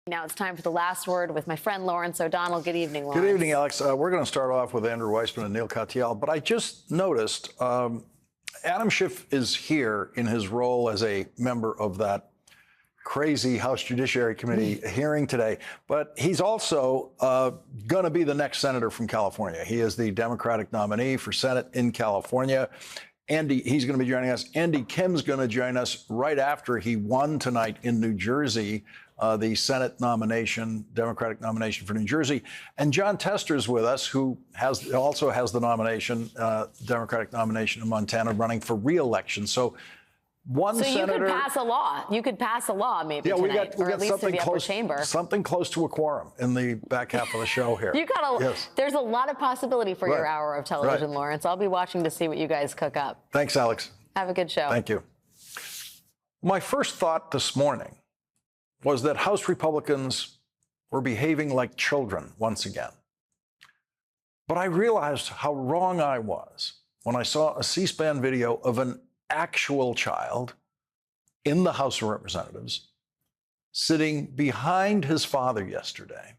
Now it's time for the last word with my friend Lawrence O'Donnell. Good evening, Lawrence. Good evening, Alex. We're going to start off with Andrew Weissmann and Neil Katyal, but I just noticed Adam Schiff is here in his role as a member of that crazy House Judiciary Committee hearing today, but he's also going to be the next senator from California. He is the Democratic nominee for Senate in California. He's going to be joining us. Andy Kim's going to join us right after he won tonight in New Jersey, the Senate nomination, Democratic nomination for New Jersey. And Jon Tester is with us, who also has the nomination, Democratic nomination in Montana, running for re-election. So senator, you could pass a law. You could pass a law maybe tonight, or at least in the upper chamber. Something close to a quorum in the back half of the show here. There's a lot of possibility for your hour of television, Lawrence. I'll be watching to see what you guys cook up. Thanks, Alex. Have a good show. Thank you. My first thought this morning was that House Republicans were behaving like children once again. But I realized how wrong I was when I saw a C-SPAN video of an actual child in the House of Representatives sitting behind his father yesterday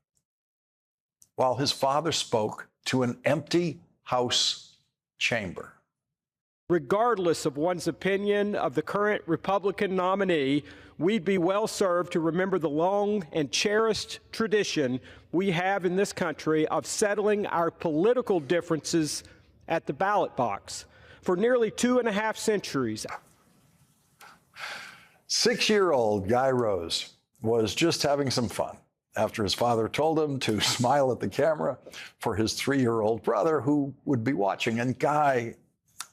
while his father spoke to an empty House chamber. Regardless of one's opinion of the current Republican nominee, we'd be well served to remember the long and cherished tradition we have in this country of settling our political differences at the ballot box. For nearly 2.5 centuries. 6-year-old Guy Rose was just having some fun after his father told him to smile at the camera for his 3-year-old brother who would be watching. And Guy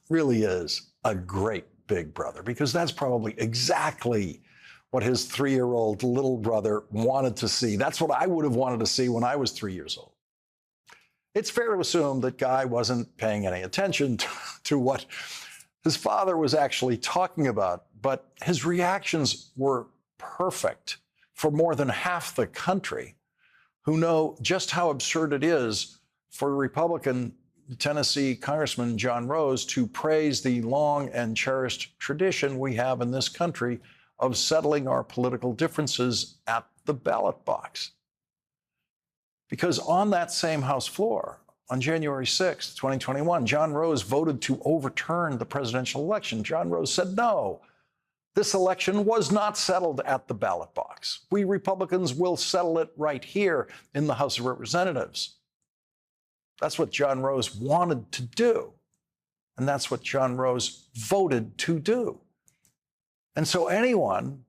really is a great big brother, because that's probably exactly what his 3-year-old little brother wanted to see. That's what I would have wanted to see when I was 3 years old. It's fair to assume that Guy wasn't paying any attention to what his father was actually talking about, but his reactions were perfect for more than half the country who know just how absurd it is for Republican Tennessee Congressman Jon Rose to praise the long and cherished tradition we have in this country of settling our political differences at the ballot box. Because on that same House floor, on January 6th, 2021, Jon Rose voted to overturn the presidential election. Jon Rose said, no, this election was not settled at the ballot box. We Republicans will settle it right here in the House of Representatives. That's what Jon Rose wanted to do. And that's what Jon Rose voted to do. And so anyone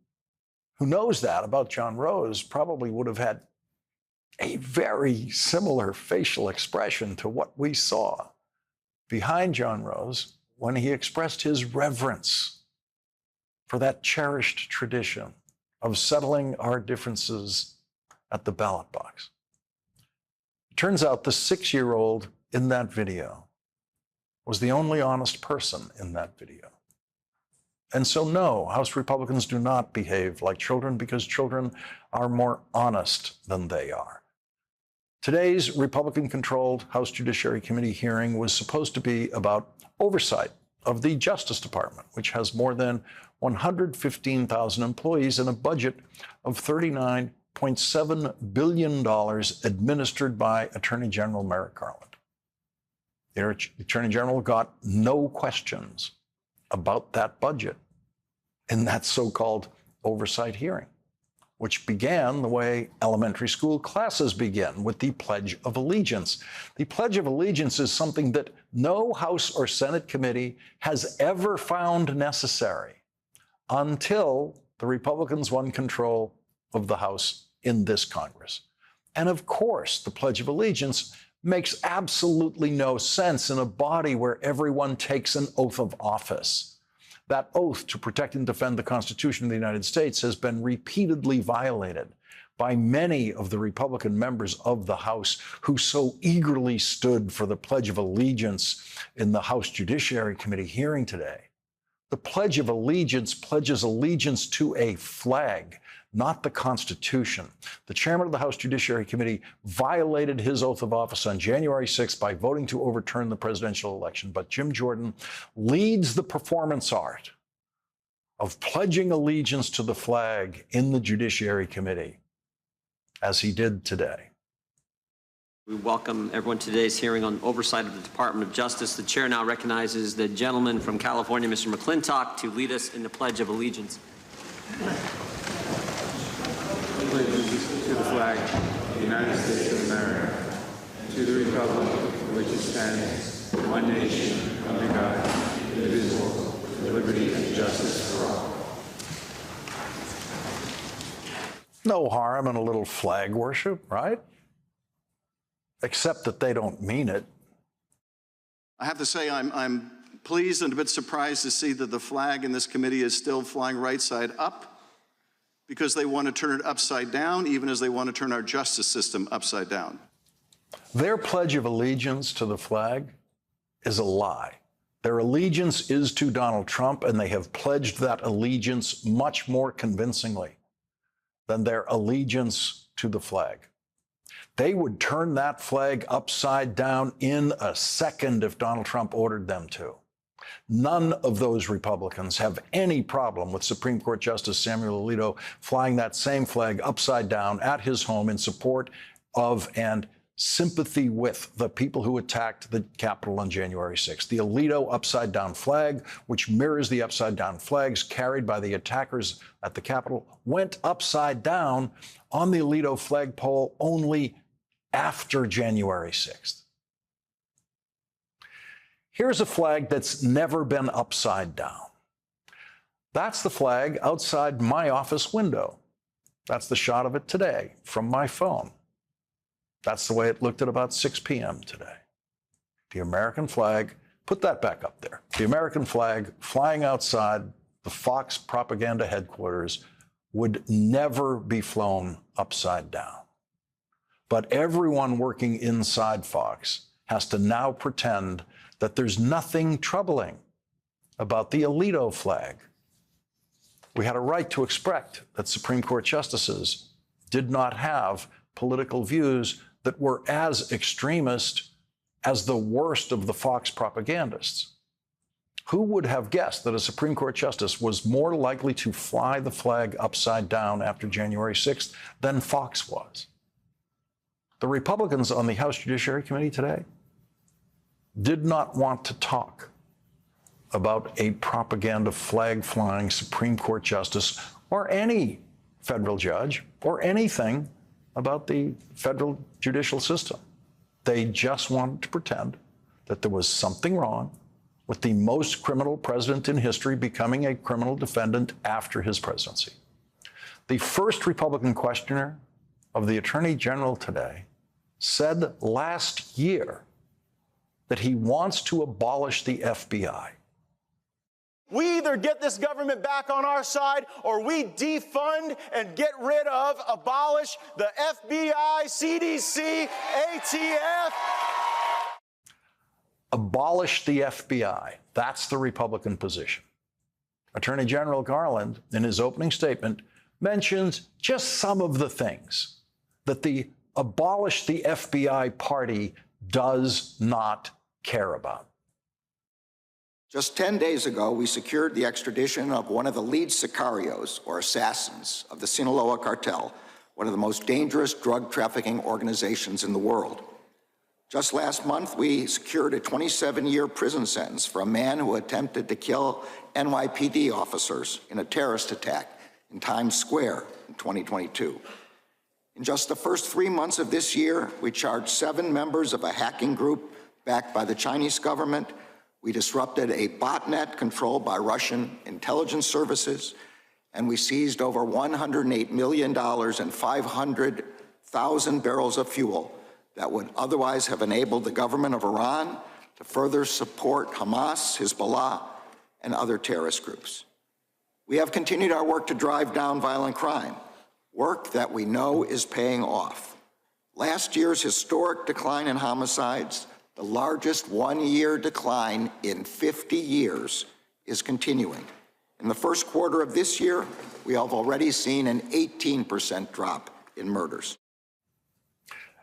who knows that about Jon Rose probably would have had a very similar facial expression to what we saw behind Jon Rose when he expressed his reverence for that cherished tradition of settling our differences at the ballot box. It turns out the 6-year-old in that video was the only honest person in that video. And so, no, House Republicans do not behave like children, because children are more honest than they are. Today's Republican-controlled House Judiciary Committee hearing was supposed to be about oversight of the Justice Department, which has more than 115,000 employees and a budget of $39.7 billion administered by Attorney General Merrick Garland. The Attorney General got no questions about that budget in that so-called oversight hearing, which began the way elementary school classes begin, with the Pledge of Allegiance. The Pledge of Allegiance is something that no House or Senate committee has ever found necessary until the Republicans won control of the House in this Congress. And of course, the Pledge of Allegiance makes absolutely no sense in a body where everyone takes an oath of office. That oath to protect and defend the Constitution of the United States has been repeatedly violated by many of the Republican members of the House who so eagerly stood for the Pledge of Allegiance in the House Judiciary Committee hearing today. The Pledge of Allegiance pledges allegiance to a flag, not the Constitution. The chairman of the House Judiciary Committee violated his oath of office on January 6th by voting to overturn the presidential election. But Jim Jordan leads the performance art of pledging allegiance to the flag in the Judiciary Committee. as he did today. We welcome everyone to today's hearing on oversight of the Department of Justice. The chair now recognizes the gentleman from California, Mr. McClintock, to lead us in the Pledge of Allegiance. Allegiance to the flag of the United States of America, to the republic for which it stands, one nation, under God, indivisible, with liberty and justice for all. No harm in a little flag worship, right? Except that they don't mean it. I have to say I'm pleased and a bit surprised to see that the flag in this committee is still flying right side up, because they want to turn it upside down, even as they want to turn our justice system upside down. Their pledge of allegiance to the flag is a lie. Their allegiance is to Donald Trump, and they have pledged that allegiance much more convincingly than their allegiance to the flag. They would turn that flag upside down in a second if Donald Trump ordered them to. None of those Republicans have any problem with Supreme Court Justice Samuel Alito flying that same flag upside down at his home in support of and sympathy with the people who attacked the Capitol on January 6th. The Alito upside-down flag, which mirrors the upside-down flags carried by the attackers at the Capitol, went upside down on the Alito flagpole only after January 6th. Here's a flag that's never been upside down. That's the flag outside my office window. That's the shot of it today from my phone. That's the way it looked at about 6 p.m. today. The American flag, put that back up there. The American flag flying outside the Fox propaganda headquarters would never be flown upside down. But everyone working inside Fox has to now pretend that there's nothing troubling about the Alito flag. We had a right to expect that Supreme Court justices did not have political views that were as extremist as the worst of the Fox propagandists. Who would have guessed that a Supreme Court justice was more likely to fly the flag upside down after January 6th than Fox was? The Republicans on the House Judiciary Committee today did not want to talk about a propaganda flag-flying Supreme Court justice or any federal judge or anything about the federal judicial system. They just wanted to pretend that there was something wrong with the most criminal president in history becoming a criminal defendant after his presidency. The first Republican questioner of the Attorney General today said last year that he wants to abolish the FBI. We either get this government back on our side or we defund and get rid of, abolish the FBI, CDC, ATF. Abolish the FBI. That's the Republican position. Attorney General Garland, in his opening statement, mentions just some of the things that the abolish the FBI party does not care about. Just 10 days ago, we secured the extradition of one of the lead sicarios, or assassins, of the Sinaloa cartel, one of the most dangerous drug trafficking organizations in the world. Just last month, we secured a 27-year prison sentence for a man who attempted to kill NYPD officers in a terrorist attack in Times Square in 2022. In just the first 3 months of this year, we charged 7 members of a hacking group backed by the Chinese government. We disrupted a botnet controlled by Russian intelligence services, and we seized over $108 million and 500,000 barrels of fuel that would otherwise have enabled the government of Iran to further support Hamas, Hezbollah, and other terrorist groups. We have continued our work to drive down violent crime, work that we know is paying off. Last year's historic decline in homicides, the largest one-year decline in 50 years, is continuing. In the first quarter of this year, we have already seen an 18% drop in murders.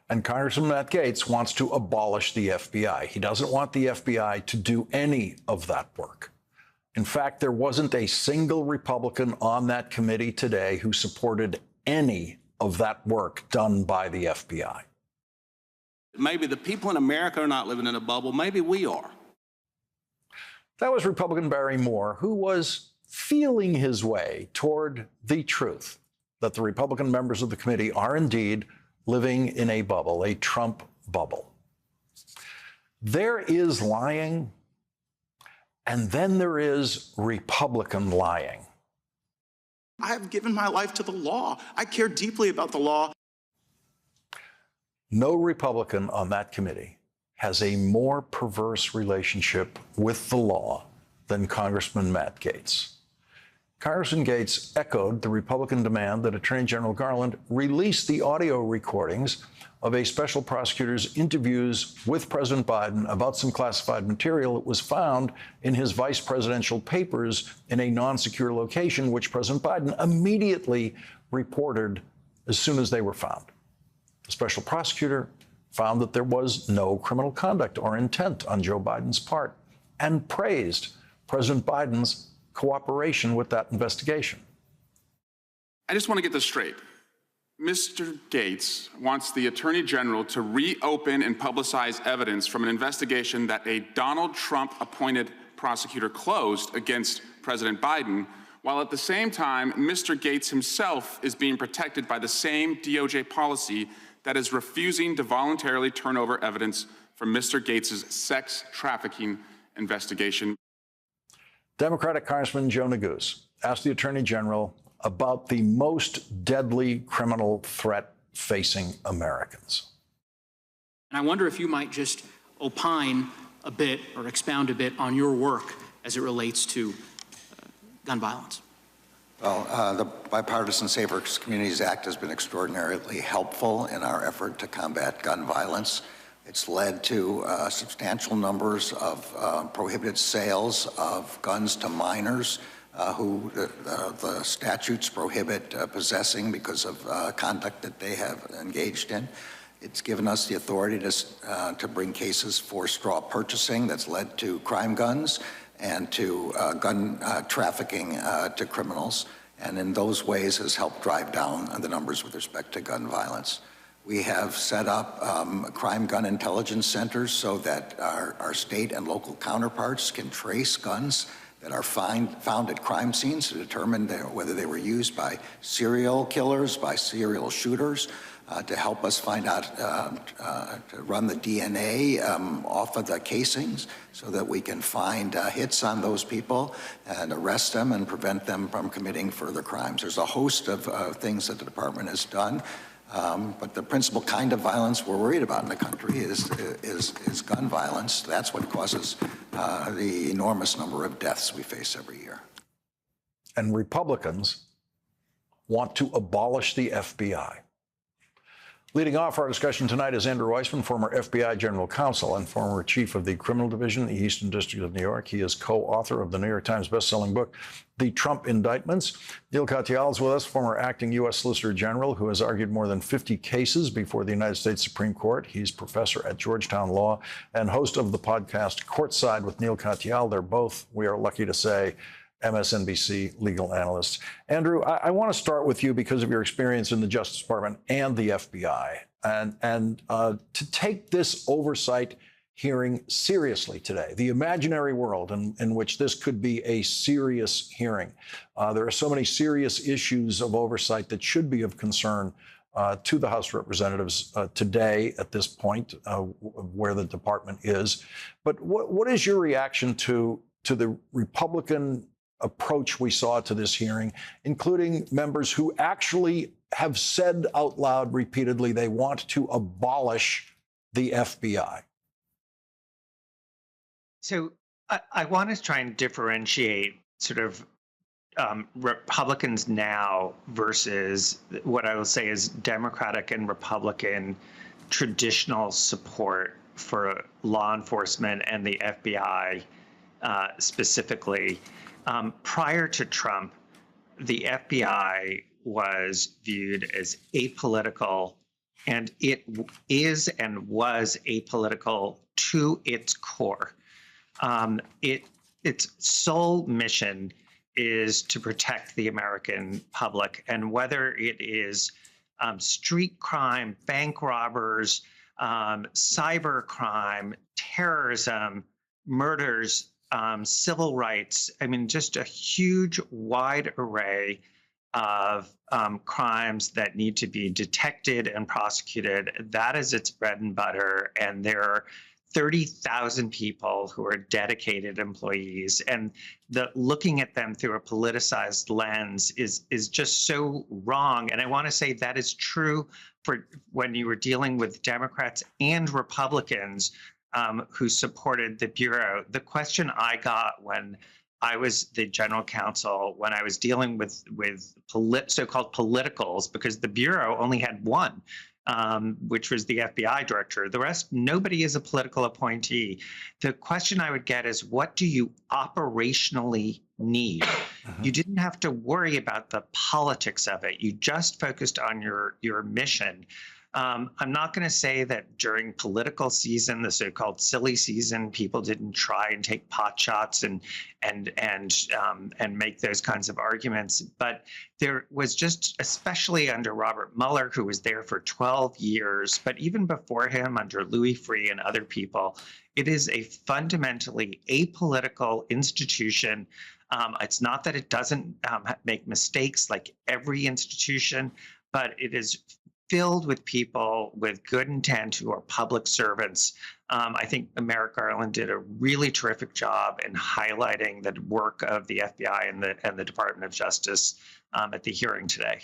And Congressman Matt Gaetz wants to abolish the FBI. He doesn't want the FBI to do any of that work. In fact, there wasn't a single Republican on that committee today who supported any of that work done by the FBI. Maybe the people in America are not living in a bubble. Maybe we are. That was Republican Barry Moore, who was feeling his way toward the truth that the Republican members of the committee are indeed living in a bubble, a Trump bubble. There is lying, and then there is Republican lying. I have given my life to the law. I care deeply about the law. No Republican on that committee has a more perverse relationship with the law than Congressman Matt Gaetz. Congressman Gaetz echoed the Republican demand that Attorney General Garland release the audio recordings of a special prosecutor's interviews with President Biden about some classified material that was found in his vice presidential papers in a non-secure location, which President Biden immediately reported as soon as they were found. The special prosecutor found that there was no criminal conduct or intent on Joe Biden's part and praised President Biden's cooperation with that investigation. I just want to get this straight. Mr. Gaetz wants the Attorney General to reopen and publicize evidence from an investigation that a Donald Trump-appointed prosecutor closed against President Biden, while at the same time, Mr. Gaetz himself is being protected by the same DOJ policy that is refusing to voluntarily turn over evidence from Mr. Gaetz's sex trafficking investigation. Democratic Congressman Joe Neguse asked the Attorney General about the most deadly criminal threat facing Americans. And I wonder if you might just opine a bit or expound a bit on your work as it relates to gun violence. Well, the Bipartisan Safer Communities Act has been extraordinarily helpful in our effort to combat gun violence. It's led to substantial numbers of prohibited sales of guns to minors who the statutes prohibit possessing because of conduct that they have engaged in. It's given us the authority to bring cases for straw purchasing that's led to crime guns and to gun trafficking to criminals, and in those ways has helped drive down the numbers with respect to gun violence. We have set up crime gun intelligence centers so that our state and local counterparts can trace guns that are found at crime scenes to determine whether they were used by serial killers, by serial shooters, to help us find out, to run the DNA off of the casings so that we can find hits on those people and arrest them and prevent them from committing further crimes. There's a host of things that the department has done. But the principal kind of violence we're worried about in the country is gun violence. That's what causes the enormous number of deaths we face every year. And Republicans want to abolish the FBI. Leading off our discussion tonight is Andrew Weissmann, former FBI General Counsel and former Chief of the Criminal Division, the Eastern District of New York. He is co-author of the New York Times bestselling book, The Trump Indictments. Neil Katyal is with us, former acting U.S. Solicitor General, who has argued more than 50 cases before the United States Supreme Court. He's professor at Georgetown Law and host of the podcast Courtside with Neil Katyal. They're both, we are lucky to say, MSNBC legal analysts. Andrew, I want to start with you because of your experience in the Justice Department and the FBI, and to take this oversight hearing seriously today, the imaginary world in which this could be a serious hearing. There are so many serious issues of oversight that should be of concern to the House of Representatives today at this point, where the department is. But what is your reaction to the Republican approach we saw to this hearing, including members who actually have said out loud repeatedly they want to abolish the FBI? So I want to try and differentiate sort of Republicans now versus what I will say is Democratic and Republican traditional support for law enforcement and the FBI specifically. Prior to Trump, the FBI was viewed as apolitical, and it is and was apolitical to its core. Its sole mission is to protect the American public, and whether it is street crime, bank robbers, cyber crime, terrorism, murders, civil rights. I mean, just a huge, wide array of crimes that need to be detected and prosecuted. That is its bread and butter. And there are 30,000 people who are dedicated employees, and looking at them through a politicized lens is just so wrong. And I want to say that is true for when you were dealing with Democrats and Republicans who supported the Bureau. The question I got when I was the general counsel, when I was dealing with so-called politicals, because the Bureau only had one, which was the FBI director. The rest, nobody is a political appointee. The question I would get is, what do you operationally need? You didn't have to worry about the politics of it. You just focused on your mission. I'm not going to say that during political season, the so-called silly season, people didn't try and take pot shots and make those kinds of arguments. But there was just, especially under Robert Mueller, who was there for 12 years, but even before him, under Louis Freeh and other people, it is a fundamentally apolitical institution. It's not that it doesn't make mistakes like every institution, but it is filled with people with good intent who are public servants. I think Merrick Garland did a really terrific job in highlighting the work of the FBI and the Department of Justice at the hearing today.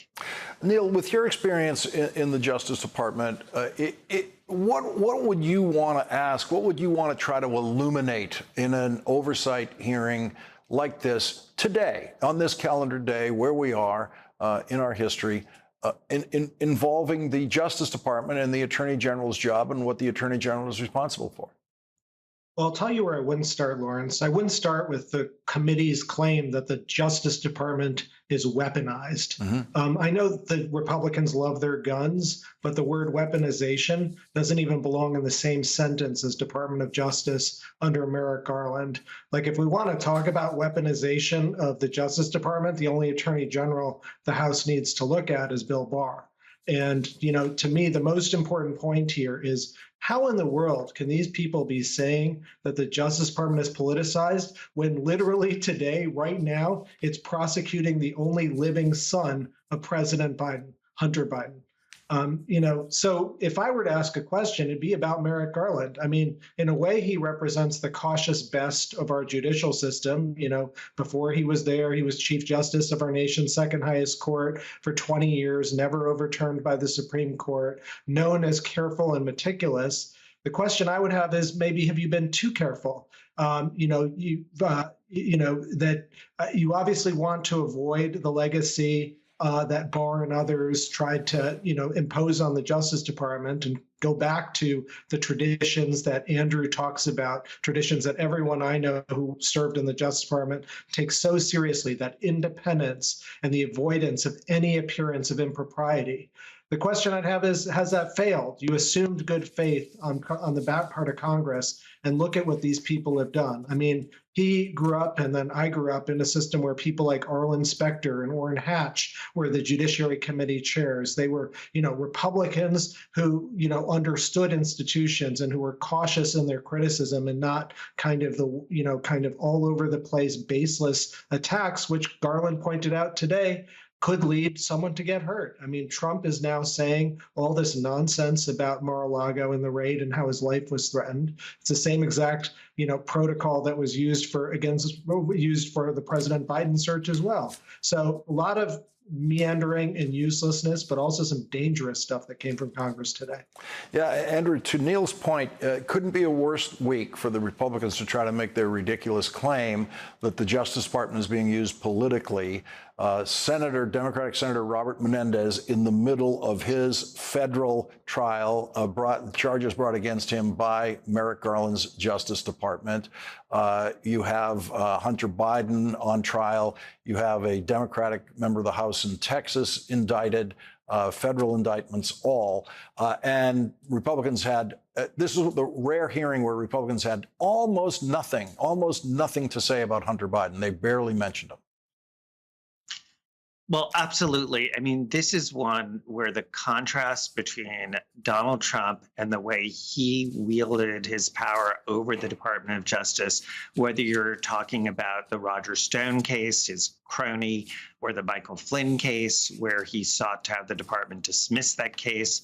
Neil, with your experience in the Justice Department, what would you want to ask? What would you want to try to illuminate in an oversight hearing like this today, on this calendar day where we are in our history? Involving the Justice Department and the Attorney General's job and what the Attorney General is responsible for? Well, I'll tell you where I wouldn't start, Lawrence. I wouldn't start with the committee's claim that the Justice Department is weaponized. I know that Republicans love their guns, but the word weaponization doesn't even belong in the same sentence as Department of Justice under Merrick Garland. Like, if we want to talk about weaponization of the Justice Department, the only Attorney General the House needs to look at is Bill Barr. And, you know, to me, the most important point here is, how in the world can these people be saying that the Justice Department is politicized when literally today, right now, it's prosecuting the only living son of President Biden, Hunter Biden? You know, so if I were to ask a question, it'd be about Merrick Garland. I mean, in a way, he represents the cautious best of our judicial system. You know, before he was there, he was Chief Justice of our nation's second highest court for 20 years, never overturned by the Supreme Court, known as careful and meticulous. The question I would have is, maybe have you been too careful? You know, that you obviously want to avoid the legacy that Barr and others tried to, you know, impose on the Justice Department, and go back to the traditions that Andrew talks about, traditions that everyone I know who served in the Justice Department takes so seriously, that independence and the avoidance of any appearance of impropriety. The question I'd have is, has that failed? You assumed good faith on the back part of Congress, and look at what these people have done. I mean, he grew up, and then I grew up in a system where people like Arlen Specter and Orrin Hatch were the Judiciary Committee chairs. They were, you know, Republicans who, you know, understood institutions and who were cautious in their criticism, and not kind of the, you know, kind of all over the place, baseless attacks, which Garland pointed out today could lead someone to get hurt. I mean, Trump is now saying all this nonsense about Mar-a-Lago and the raid and how his life was threatened. It's the same exact, you know, protocol that was used for the President Biden search as well. So a lot of meandering and uselessness, but also some dangerous stuff that came from Congress today. Yeah, Andrew, to Neil's point, couldn't be a worse week for the Republicans to try to make their ridiculous claim that the Justice Department is being used politically. Democratic Senator Robert Menendez, in the middle of his federal trial, charges brought against him by Merrick Garland's Justice Department. You have Hunter Biden on trial. You have a Democratic member of the House in Texas indicted, federal indictments all. And Republicans had, this is the rare hearing where Republicans had almost nothing to say about Hunter Biden. They barely mentioned him. Well, absolutely. I mean, this is one where the contrast between Donald Trump and the way he wielded his power over the Department of Justice, whether you're talking about the Roger Stone case, his crony, or the Michael Flynn case, where he sought to have the department dismiss that case,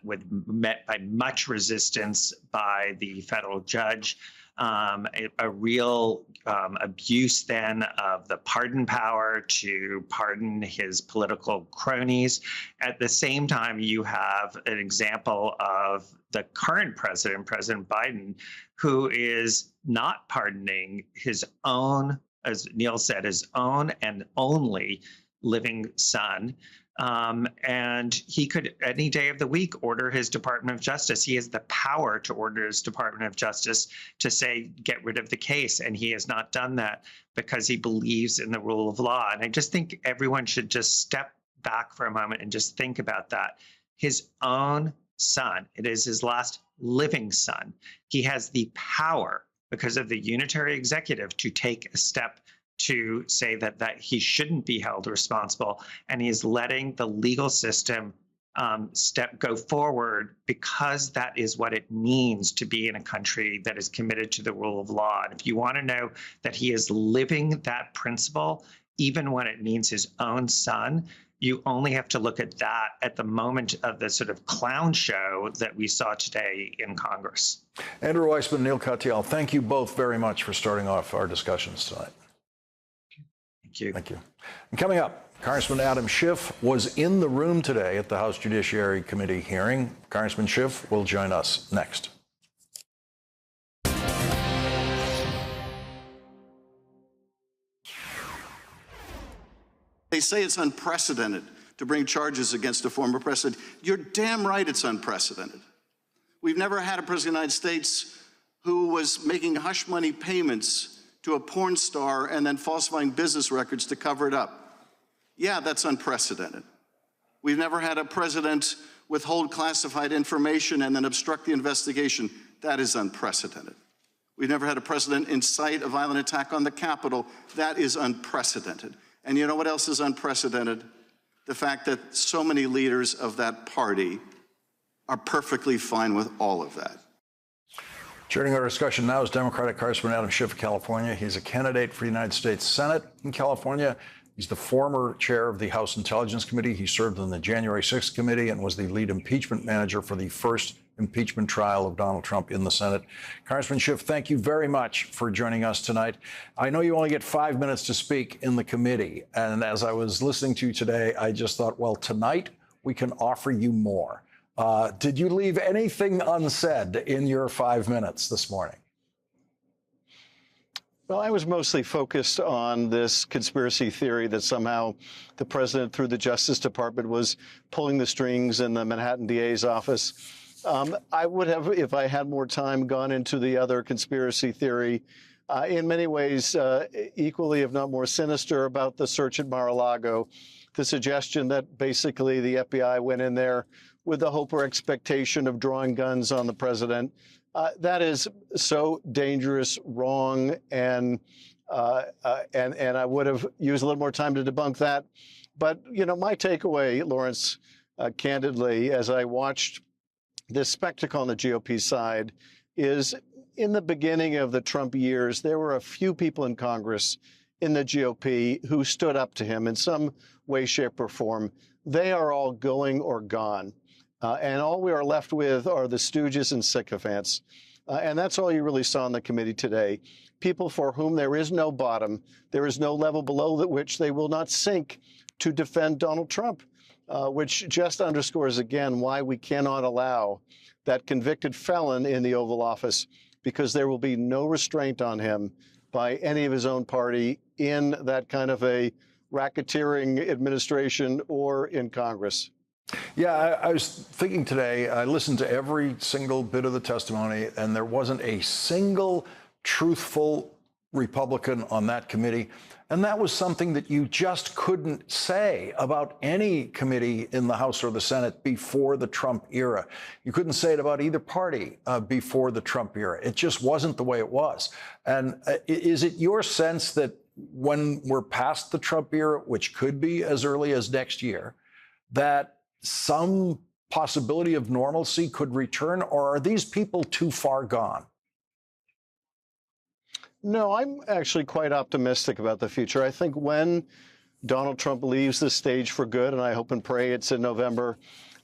met by much resistance by the federal judge. A real abuse then of the pardon power to pardon his political cronies. At the same time, you have an example of the current president, President Biden, who is not pardoning his own, as Neil said, his own and only living son. And he could, any day of the week, order his Department of Justice. He has the power to order his Department of Justice to say, get rid of the case. And he has not done that because he believes in the rule of law. And I just think everyone should just step back for a moment and just think about that. His own son, it is his last living son. He has the power, because of the unitary executive, to take a step to say that he shouldn't be held responsible, and he is letting the legal system go forward because that is what it means to be in a country that is committed to the rule of law. And if you want to know that he is living that principle, even when it means his own son, you only have to look at that at the moment of the sort of clown show that we saw today in Congress. Andrew Weissmann, Neil Katyal, thank you both very much for starting off our discussions tonight. Thank you. Thank you. And coming up, Congressman Adam Schiff was in the room today at the House Judiciary Committee hearing. Congressman Schiff will join us next. They say it's unprecedented to bring charges against a former president. You're damn right it's unprecedented. We've never had a president of the United States who was making hush money payments to a porn star and then falsifying business records to cover it up. Yeah, that's unprecedented. We've never had a president withhold classified information and then obstruct the investigation. That is unprecedented. We've never had a president incite a violent attack on the Capitol. That is unprecedented. And you know what else is unprecedented? The fact that so many leaders of that party are perfectly fine with all of that. Joining our discussion now is Democratic Congressman Adam Schiff of California. He's a candidate for the United States Senate in California. He's the former chair of the House Intelligence Committee. He served on the January 6th committee and was the lead impeachment manager for the first impeachment trial of Donald Trump in the Senate. Congressman Schiff, thank you very much for joining us tonight. I know you only get 5 minutes to speak in the committee. And as I was listening to you today, I just thought, well, tonight we can offer you more. Did you leave anything unsaid in your 5 minutes this morning? Well, I was mostly focused on this conspiracy theory that somehow the president, through the Justice Department, was pulling the strings in the Manhattan DA's office. I would have, if I had more time, gone into the other conspiracy theory, in many ways equally, if not more sinister, about the search at Mar-a-Lago. The suggestion that basically the FBI went in there with the hope or expectation of drawing guns on the president. That is so dangerous, wrong, and I would have used a little more time to debunk that. But, you know, my takeaway, Lawrence, candidly, as I watched this spectacle on the GOP side, is in the beginning of the Trump years, there were a few people in Congress in the GOP who stood up to him in some way, shape, or form. They are all going or gone. And all we are left with are the stooges and sycophants. And that's all you really saw in the committee today. People for whom there is no bottom, there is no level below which they will not sink to defend Donald Trump, which just underscores again why we cannot allow that convicted felon in the Oval Office, because there will be no restraint on him by any of his own party in that kind of a racketeering administration or in Congress. Yeah, I was thinking today, I listened to every single bit of the testimony, and there wasn't a single truthful Republican on that committee. And that was something that you just couldn't say about any committee in the House or the Senate before the Trump era. You couldn't say it about either party before the Trump era. It just wasn't the way it was. And is it your sense that when we're past the Trump era, which could be as early as next year, that some possibility of normalcy could return, or are these people too far gone? No, I'm actually quite optimistic about the future. I think when Donald Trump leaves the stage for good, and I hope and pray it's in November,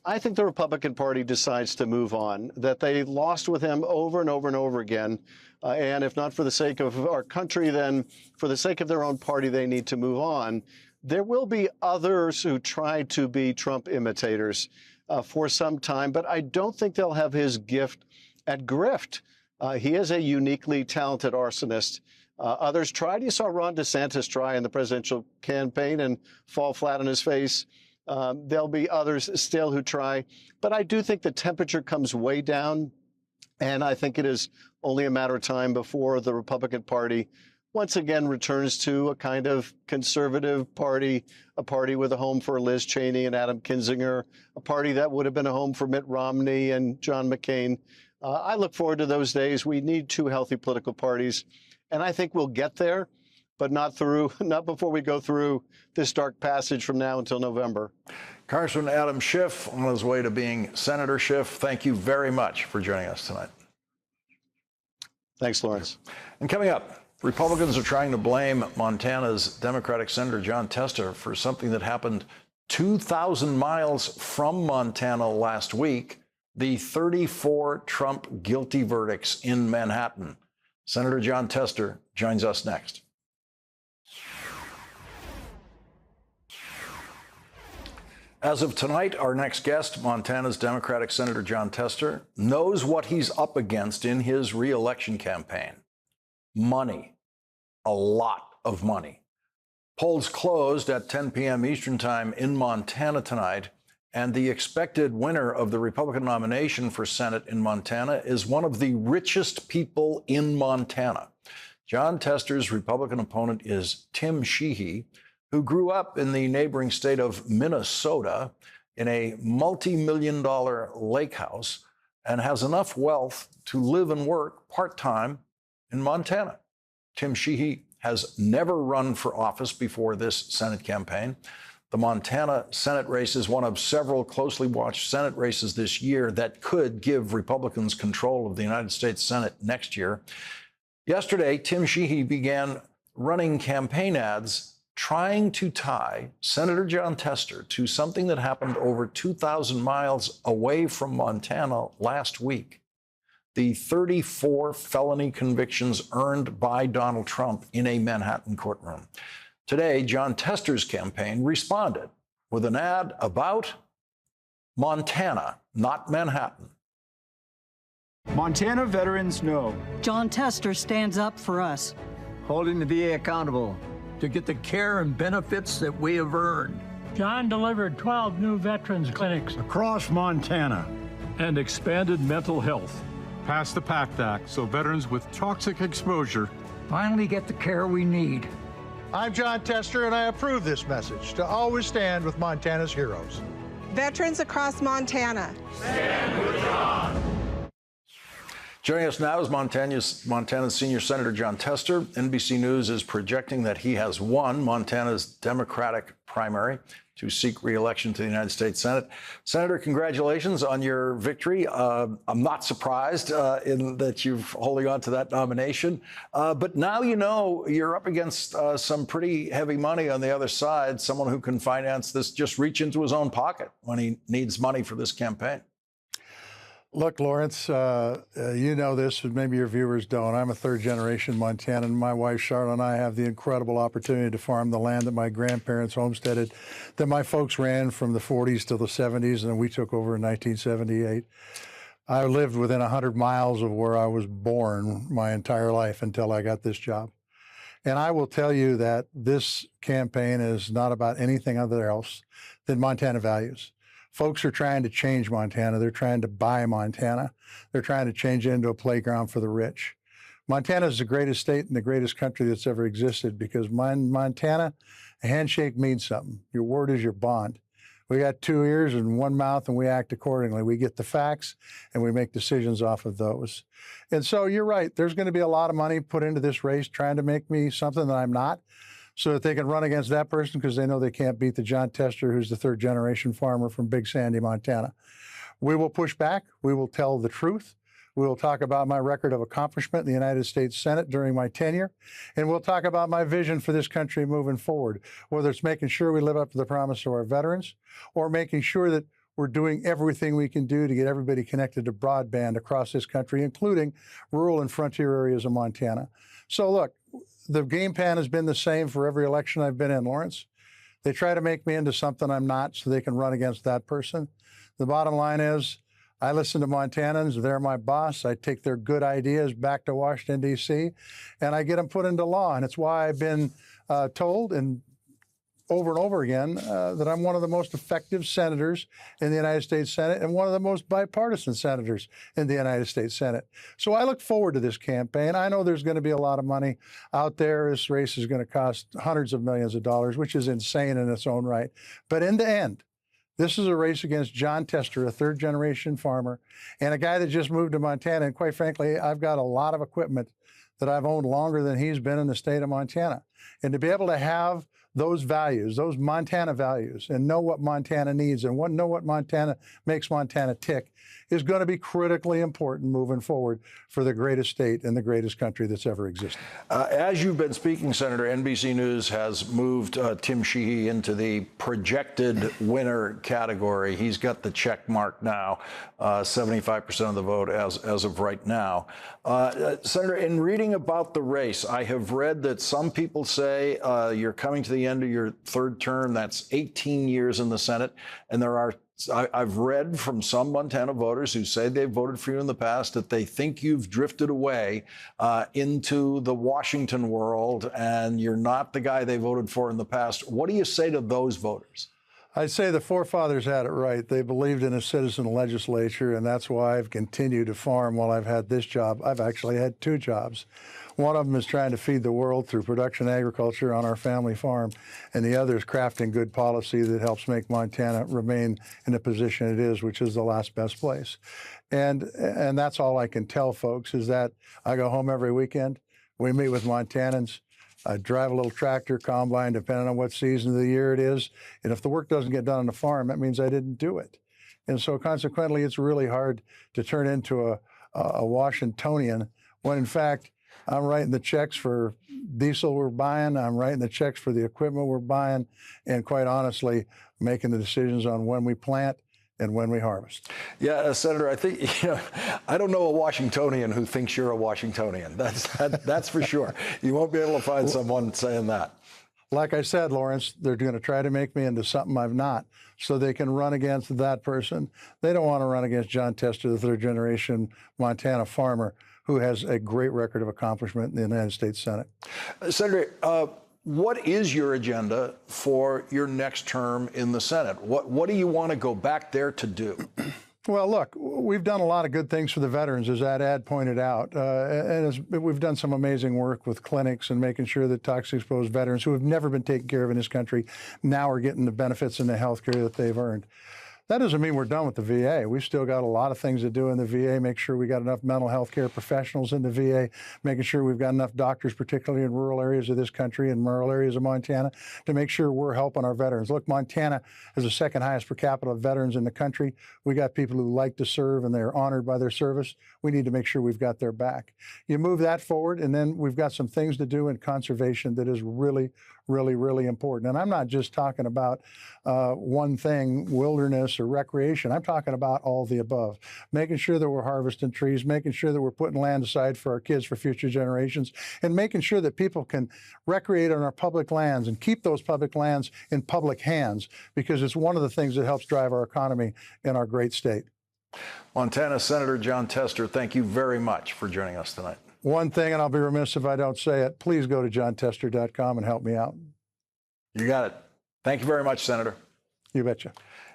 I think the Republican Party decides to move on, that they lost with him over and over and over again. And if not for the sake of our country, then for the sake of their own party, they need to move on. There will be others who try to be Trump imitators for some time, but I don't think they'll have his gift at grift. He is a uniquely talented arsonist. Others tried. You saw Ron DeSantis try in the presidential campaign and fall flat on his face. There'll be others still who try. But I do think the temperature comes way down, and I think it is only a matter of time before the Republican Party once again returns to a kind of conservative party, a party with a home for Liz Cheney and Adam Kinzinger, a party that would have been a home for Mitt Romney and John McCain. I look forward to those days. We need two healthy political parties, and I think we'll get there, but not before we go through this dark passage from now until November. Congressman Adam Schiff, on his way to being Senator Schiff, thank you very much for joining us tonight. Thanks, Lawrence. And coming up, Republicans are trying to blame Montana's Democratic Senator Jon Tester for something that happened 2,000 miles from Montana last week, the 34 Trump guilty verdicts in Manhattan. Senator Jon Tester joins us next. As of tonight, our next guest, Montana's Democratic Senator Jon Tester, knows what he's up against in his re-election campaign. Money. A lot of money. Polls closed at 10 p.m. Eastern Time in Montana tonight, and the expected winner of the Republican nomination for Senate in Montana is one of the richest people in Montana. Jon Tester's Republican opponent is Tim Sheehy, who grew up in the neighboring state of Minnesota in a multi-million-dollar lake house and has enough wealth to live and work part-time in Montana. Tim Sheehy has never run for office before this Senate campaign. The Montana Senate race is one of several closely watched Senate races this year that could give Republicans control of the United States Senate next year. Yesterday, Tim Sheehy began running campaign ads trying to tie Senator Jon Tester to something that happened over 2,000 miles away from Montana last week. The 34 felony convictions earned by Donald Trump in a Manhattan courtroom. Today, Jon Tester's campaign responded with an ad about Montana, not Manhattan. Montana veterans know Jon Tester stands up for us, holding the VA accountable to get the care and benefits that we have earned. Jon delivered 12 new veterans clinics across Montana and expanded mental health. Passed the PACT Act so veterans with toxic exposure finally get the care we need. I'm Jon Tester, and I approve this message to always stand with Montana's heroes. Veterans across Montana. Stand with Jon. Joining us now is Montana's senior Senator Jon Tester. NBC News is projecting that he has won Montana's Democratic primary to seek re-election to the United States Senate. Senator, congratulations on your victory. I'm not surprised in that you're holding on to that nomination. But now you know you're up against some pretty heavy money on the other side, someone who can finance this, just reach into his own pocket when he needs money for this campaign. Look, Lawrence, you know this, but maybe your viewers don't. I'm a third-generation Montanan. My wife, Charlotte, and I have the incredible opportunity to farm the land that my grandparents homesteaded, that my folks ran from the 40s to the 70s, and we took over in 1978. I lived within 100 miles of where I was born my entire life until I got this job. And I will tell you that this campaign is not about anything other else than Montana values. Folks are trying to change Montana. They're trying to buy Montana. They're trying to change it into a playground for the rich. Montana is the greatest state and the greatest country that's ever existed because Montana, a handshake means something. Your word is your bond. We got 2 ears and 1 mouth, and we act accordingly. We get the facts, and we make decisions off of those. And so you're right. There's going to be a lot of money put into this race trying to make me something that I'm not, so that they can run against that person because they know they can't beat the Jon Tester, who's the 3rd-generation farmer from Big Sandy, Montana. We will push back. We will tell the truth. We will talk about my record of accomplishment in the United States Senate during my tenure, and we'll talk about my vision for this country moving forward, whether it's making sure we live up to the promise to our veterans or making sure that we're doing everything we can do to get everybody connected to broadband across this country, including rural and frontier areas of Montana. So look, the game plan has been the same for every election I've been in, Lawrence. They try to make me into something I'm not so they can run against that person. The bottom line is, I listen to Montanans. They're my boss. I take their good ideas back to Washington, D.C., and I get them put into law. And it's why I've been told and over again that I'm one of the most effective senators in the United States Senate and one of the most bipartisan senators in the United States Senate. So I look forward to this campaign. I know there's going to be a lot of money out there. This race is going to cost hundreds of millions of dollars, which is insane in its own right. But in the end, this is a race against Jon Tester, a 3rd-generation farmer, and a guy that just moved to Montana. And quite frankly, I've got a lot of equipment that I've owned longer than he's been in the state of Montana. And to be able to have those values, those Montana values, and know what Montana needs and know what Montana makes Montana tick is going to be critically important moving forward for the greatest state and the greatest country that's ever existed. As you've been speaking, Senator, NBC News has moved Tim Sheehy into the projected winner category. He's got the check mark now, 75% of the vote as of right now. Senator, in reading about the race, I have read that some people say you're coming to the end of your 3rd term. That's 18 years in the Senate. And I've read from some Montana voters who say they've voted for you in the past that they think you've drifted away into the Washington world and you're not the guy they voted for in the past. What do you say to those voters? I'd say the forefathers had it right. They believed in a citizen legislature, and that's why I've continued to farm while I've had this job. I've actually had 2 jobs. One of them is trying to feed the world through production agriculture on our family farm, and the other is crafting good policy that helps make Montana remain in the position it is, which is the last best place. And that's all I can tell folks is that I go home every weekend. We meet with Montanans. I drive a little tractor, combine, depending on what season of the year it is. And if the work doesn't get done on the farm, that means I didn't do it. And so consequently, it's really hard to turn into a Washingtonian when, in fact, I'm writing the checks for diesel we're buying. I'm writing the checks for the equipment we're buying. And quite honestly, making the decisions on when we plant and when we harvest. Yeah, Senator, I think, I don't know a Washingtonian who thinks you're a Washingtonian. That's for sure. You won't be able to find someone saying that. Like I said, Lawrence, they're going to try to make me into something I'm not so they can run against that person. They don't want to run against Jon Tester, the 3rd-generation Montana farmer who has a great record of accomplishment in the United States Senate. Senator, what is your agenda for your next term in the Senate? What do you want to go back there to do? Well, look, we've done a lot of good things for the veterans, as that ad pointed out. And we've done some amazing work with clinics and making sure that toxic exposed veterans who have never been taken care of in this country now are getting the benefits and the health care that they've earned. That doesn't mean we're done with the VA. We've still got a lot of things to do in the VA, make sure we got enough mental health care professionals in the VA, making sure we've got enough doctors, particularly in rural areas of this country and rural areas of Montana, to make sure we're helping our veterans. Look, Montana is the 2nd highest per capita of veterans in the country. We got people who like to serve and they're honored by their service. We need to make sure we've got their back. You move that forward, and then we've got some things to do in conservation that is really, really important. And I'm not just talking about one thing, wilderness or recreation. I'm talking about all the above. Making sure that we're harvesting trees, making sure that we're putting land aside for our kids for future generations, and making sure that people can recreate on our public lands and keep those public lands in public hands, because it's one of the things that helps drive our economy in our great state. Montana Senator Jon Tester, thank you very much for joining us tonight. One thing, and I'll be remiss if I don't say it, please go to jontester.com and help me out. You got it. Thank you very much, Senator. You betcha.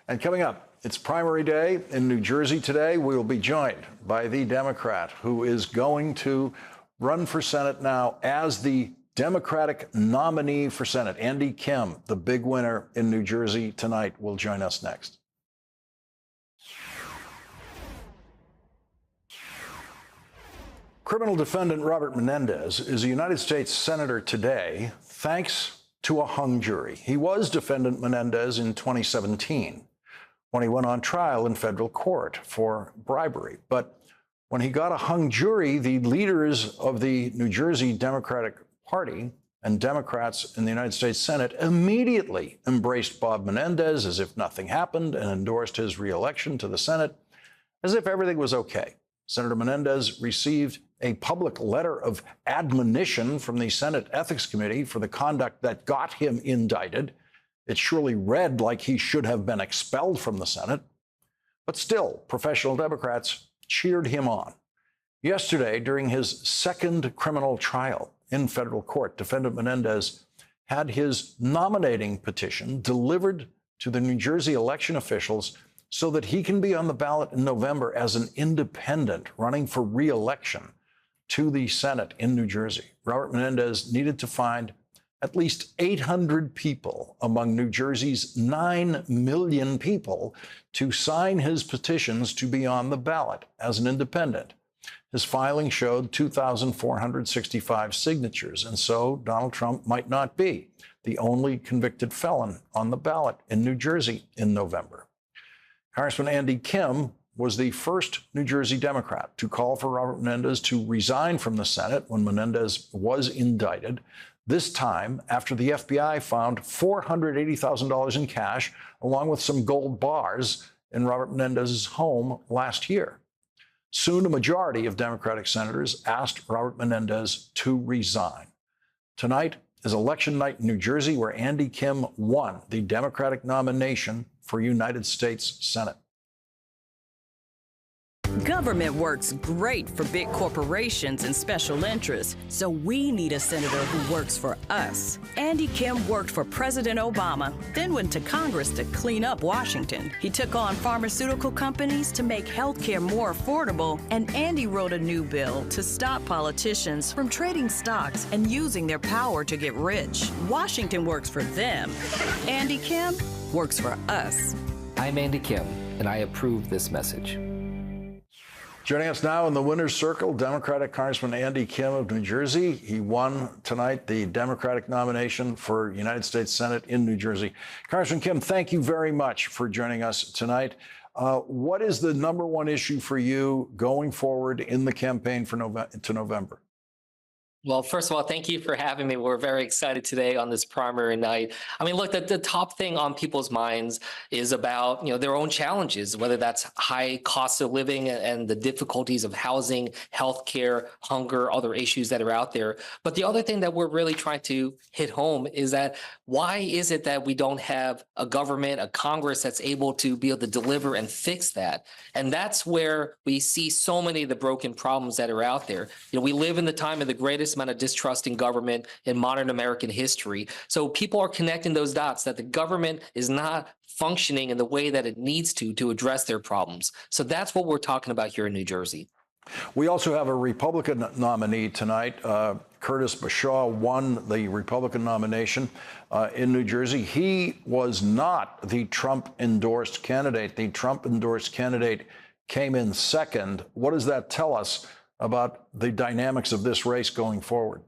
And coming up, it's primary day in New Jersey today. We will be joined by the Democrat who is going to run for Senate now as the Democratic nominee for Senate, Andy Kim, the big winner in New Jersey tonight, will join us next. Criminal defendant Robert Menendez is a United States Senator today, thanks to a hung jury. He was defendant Menendez in 2017 when he went on trial in federal court for bribery. But when he got a hung jury, the leaders of the New Jersey Democratic Party and Democrats in the United States Senate immediately embraced Bob Menendez as if nothing happened and endorsed his reelection to the Senate as if everything was okay. Senator Menendez received a public letter of admonition from the Senate Ethics Committee for the conduct that got him indicted. It surely read like he should have been expelled from the Senate. But still, professional Democrats cheered him on. Yesterday, during his second criminal trial in federal court, defendant Menendez had his nominating petition delivered to the New Jersey election officials so that he can be on the ballot in November as an independent running for re-election to the Senate in New Jersey. Robert Menendez needed to find at least 800 people among New Jersey's 9 million people to sign his petitions to be on the ballot as an independent. His filing showed 2,465 signatures, and so Donald Trump might not be the only convicted felon on the ballot in New Jersey in November. Congressman Andy Kim was the first New Jersey Democrat to call for Robert Menendez to resign from the Senate when Menendez was indicted, this time after the FBI found $480,000 in cash, along with some gold bars in Robert Menendez's home last year. Soon, a majority of Democratic senators asked Robert Menendez to resign. Tonight is election night in New Jersey, where Andy Kim won the Democratic nomination for United States Senate. Government works great for big corporations and special interests, so we need a senator who works for us. Andy Kim worked for President Obama, then went to Congress to clean up Washington. He took on pharmaceutical companies to make health care more affordable, and Andy wrote a new bill to stop politicians from trading stocks and using their power to get rich. Washington works for them. Andy Kim works for us. I'm Andy Kim, and I approve this message. Joining us now in the winner's circle, Democratic Congressman Andy Kim of New Jersey. He won tonight the Democratic nomination for United States Senate in New Jersey. Congressman Kim, thank you very much for joining us tonight. What is the number one issue for you going forward in the campaign for November? Well, first of all, thank you for having me. We're very excited today on this primary night. I mean, look, the top thing on people's minds is about, their own challenges, whether that's high cost of living and the difficulties of housing, healthcare, hunger, other issues that are out there. But the other thing that we're really trying to hit home is that why is it that we don't have a government, a Congress that's able to be able to deliver and fix that? And that's where we see so many of the broken problems that are out there. We live in the time of the greatest amount of distrust in government in modern American history. So people are connecting those dots that the government is not functioning in the way that it needs to address their problems. So that's what we're talking about here in New Jersey. We also have a Republican nominee tonight. Curtis Bashaw won the Republican nomination in New Jersey. He was not the Trump-endorsed candidate. The Trump-endorsed candidate came in second. What does that tell us about the dynamics of this race going forward?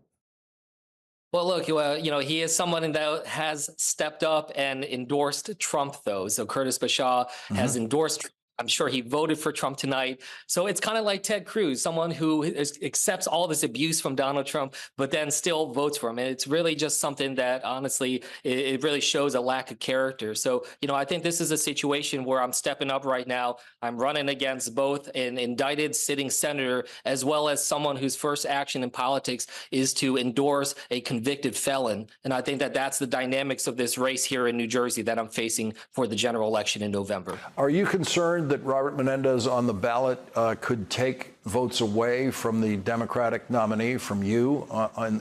Well, look, he is someone that has stepped up and endorsed Trump, though. So Curtis Bashaw has endorsed. I'm sure he voted for Trump tonight. So it's kind of like Ted Cruz, someone who accepts all this abuse from Donald Trump, but then still votes for him. And it's really just something that, honestly, it really shows a lack of character. So, I think this is a situation where I'm stepping up right now. I'm running against both an indicted sitting senator as well as someone whose first action in politics is to endorse a convicted felon. And I think that that's the dynamics of this race here in New Jersey that I'm facing for the general election in November. Are you concerned that Robert Menendez on the ballot could take votes away from the Democratic nominee, from you,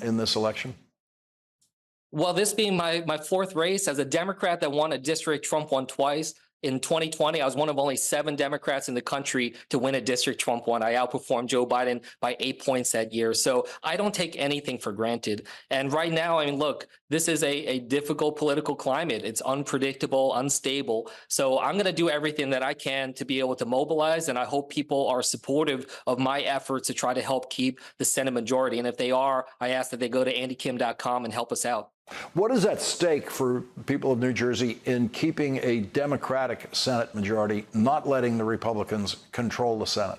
in this election? Well, this being my fourth race as a Democrat that won a district Trump won twice, In 2020, I was one of only 7 Democrats in the country to win a district Trump won. I outperformed Joe Biden by 8 points that year. So I don't take anything for granted. And right now, I mean, look, this is a difficult political climate. It's unpredictable, unstable. So I'm going to do everything that I can to be able to mobilize. And I hope people are supportive of my efforts to try to help keep the Senate majority. And if they are, I ask that they go to andykim.com and help us out. What is at stake for people of New Jersey in keeping a Democratic Senate majority, not letting the Republicans control the Senate?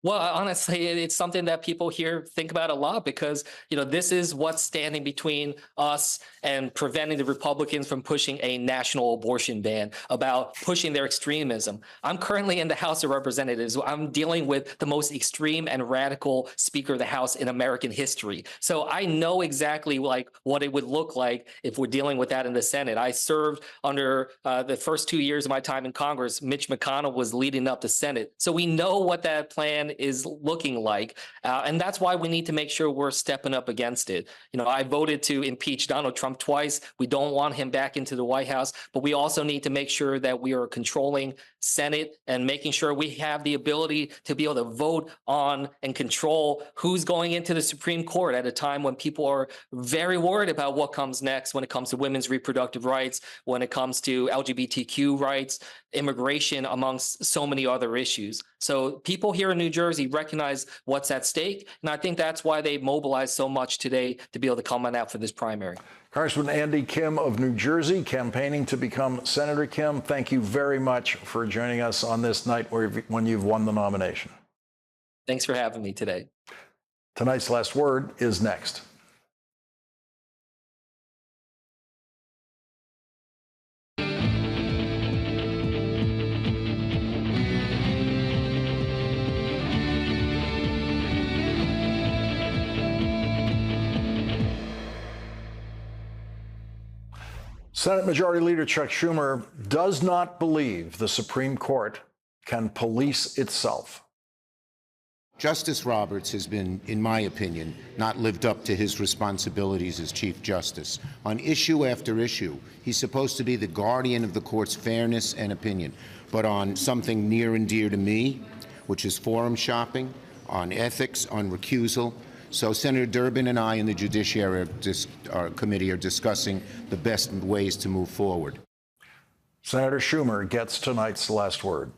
Well, honestly, it's something that people here think about a lot because, this is what's standing between us and preventing the Republicans from pushing a national abortion ban, about pushing their extremism. I'm currently in the House of Representatives. I'm dealing with the most extreme and radical Speaker of the House in American history. So I know exactly what it would look like if we're dealing with that in the Senate. I served under the first 2 years of my time in Congress. Mitch McConnell was leading up the Senate. So we know what that plan is looking like. And that's why we need to make sure we're stepping up against it. I voted to impeach Donald Trump twice. We don't want him back into the White House, but we also need to make sure that we are controlling Senate and making sure we have the ability to be able to vote on and control who's going into the Supreme Court at a time when people are very worried about what comes next when it comes to women's reproductive rights, when it comes to LGBTQ rights, immigration, amongst so many other issues. So people here in New Jersey recognize what's at stake, and I think that's why they mobilized so much today to be able to come on out for this primary. Congressman Andy Kim of New Jersey, campaigning to become Senator Kim, thank you very much for joining us on this night when you've won the nomination. Thanks for having me today. Tonight's Last Word is next. Senate Majority Leader Chuck Schumer does not believe the Supreme Court can police itself. Justice Roberts has been, in my opinion, not lived up to his responsibilities as Chief Justice. On issue after issue, he's supposed to be the guardian of the court's fairness and opinion. But on something near and dear to me, which is forum shopping, on ethics, on recusal, so Senator Durbin and I in the Judiciary Committee are discussing the best ways to move forward. Senator Schumer gets tonight's last word.